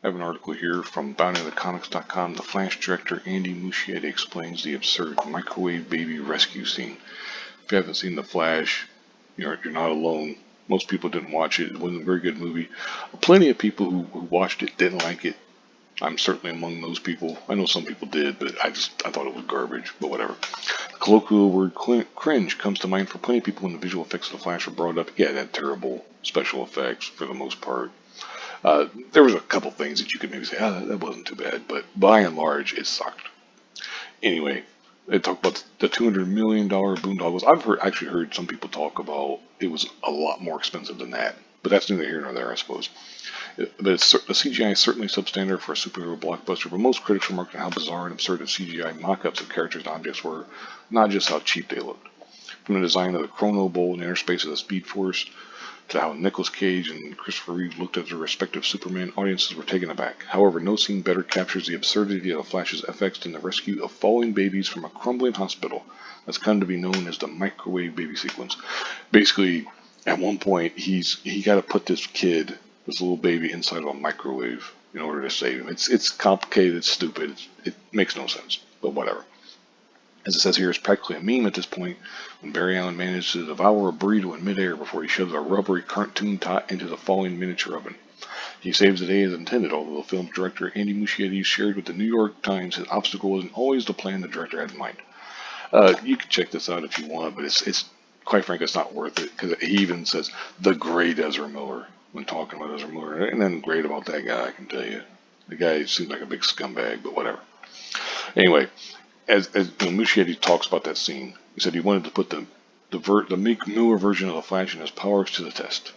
I have an article here from BoundingTheComics.com. The Flash director Andy Muschietti explains the absurd microwave baby rescue scene. If you haven't seen The Flash, you're not alone. Most people didn't watch it. It wasn't a very good movie. Plenty of people who watched it didn't like it. I'm certainly among those people. I know some people did, but I thought it was garbage, but whatever. The colloquial word cringe comes to mind for plenty of people when the visual effects of The Flash were brought up. Yeah, that terrible special effects for the most part. There was a couple things that you could maybe say, that wasn't too bad, but by and large, it sucked. Anyway, they talk about the $200 million boondoggles. I've actually heard some people talk about it was a lot more expensive than that, but that's neither here nor there, I suppose. But the CGI is certainly substandard for a superhero blockbuster, but most critics remarked on how bizarre and absurd the CGI mock-ups of characters and objects were, not just how cheap they looked. From the design of the Chrono Bowl and interspace of the Speed Force, to how Nicolas Cage and Christopher Reeve looked at their respective Superman, audiences were taken aback. However, no scene better captures the absurdity of the Flash's FX than the rescue of falling babies from a crumbling hospital that's come to be known as the microwave baby sequence. Basically, at one point, he got to put this little baby, inside of a microwave in order to save him. It's complicated, it's stupid, it makes no sense, but whatever. As it says here, it's practically a meme at this point when Barry Allen manages to devour a burrito in midair before he shoves a rubbery cartoon tot into the falling miniature oven. He saves the day as intended, although the film's director Andy Muschietti shared with the New York Times his obstacle wasn't always the plan the director had in mind. You can check this out if you want, but it's quite frankly, it's not worth it, because he even says the great Ezra Miller when talking about Ezra Miller. And then great about that guy, I can tell you. The guy seems like a big scumbag, but whatever. Anyway, as Muschietti talks about that scene, he said he wanted to put the Meek Miller version of the Flash and his powers to the test.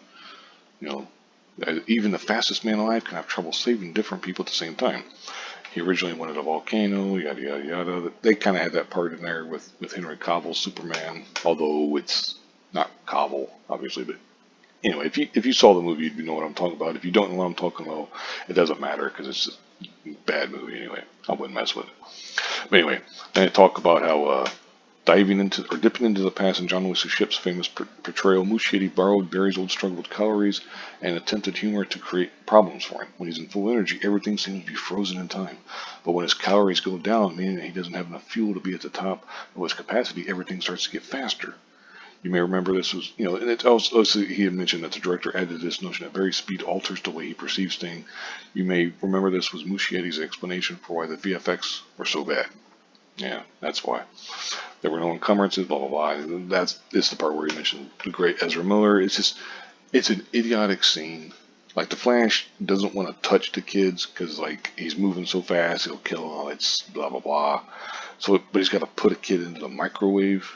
Even the fastest man alive can have trouble saving different people at the same time. He originally wanted a volcano, yada yada yada. They kind of had that part in there with Henry Cavill's Superman, although it's not Cavill, obviously. But anyway, if you saw the movie, you'd know what I'm talking about. If you don't know what I'm talking about, it doesn't matter because it's just a bad movie anyway. I wouldn't mess with it. But anyway, then they talk about how dipping into the past in John Lewis' Ship's famous portrayal, Muschietti borrowed Barry's old struggle with calories and attempted humor to create problems for him. When he's in full energy, everything seems to be frozen in time. But when his calories go down, meaning that he doesn't have enough fuel to be at the top of his capacity, everything starts to get faster. You may remember this was, and it's also, he had mentioned that the director added this notion that Barry's speed alters the way he perceives things. You may remember this was Muschietti's explanation for why the VFX were so bad. Yeah, that's why. There were no encumbrances, blah, blah, blah. This is the part where he mentioned the great Ezra Miller. It's an idiotic scene. Like, the Flash doesn't want to touch the kids because, like, he's moving so fast, he'll kill them. It's blah, blah, blah. But he's got to put a kid into the microwave.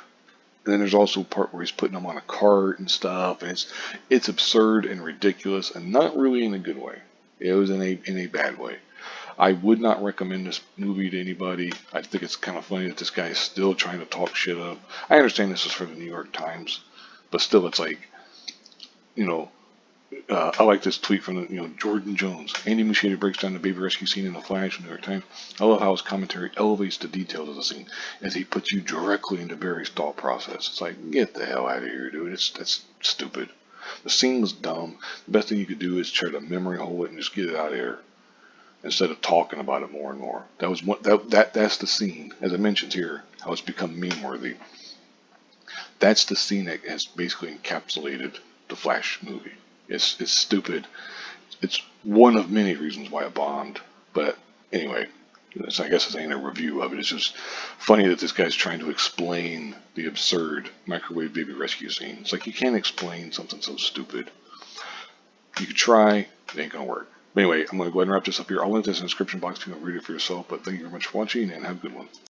And then there's also a part where he's putting them on a cart and stuff, and it's absurd and ridiculous, and not really in a good way. It was in a bad way. I would not recommend this movie to anybody. I think it's kind of funny that this guy is still trying to talk shit up. I understand this is for the New York Times, but still, it's like, I like this tweet from Jordan Jones. Andy Muschietti breaks down the baby rescue scene in The Flash in the New York Times. I love how his commentary elevates the details of the scene as he puts you directly into Barry's thought process. It's like, get the hell out of here, dude. That's stupid. The scene was dumb. The best thing you could do is try to memory hole it and just get it out of here instead of talking about it more and more. That's the scene, as it mentions here, how it's become meme worthy. That's the scene that has basically encapsulated the Flash movie. It's stupid. It's one of many reasons why it bombed. But anyway, I guess this ain't a review of it. It's just funny that this guy's trying to explain the absurd microwave baby rescue scene. It's like, you can't explain something so stupid. You could try, it ain't gonna work. But anyway, I'm going to go ahead and wrap this up here. I'll link this in the description box if you want to read it for yourself. But thank you very much for watching, and have a good one.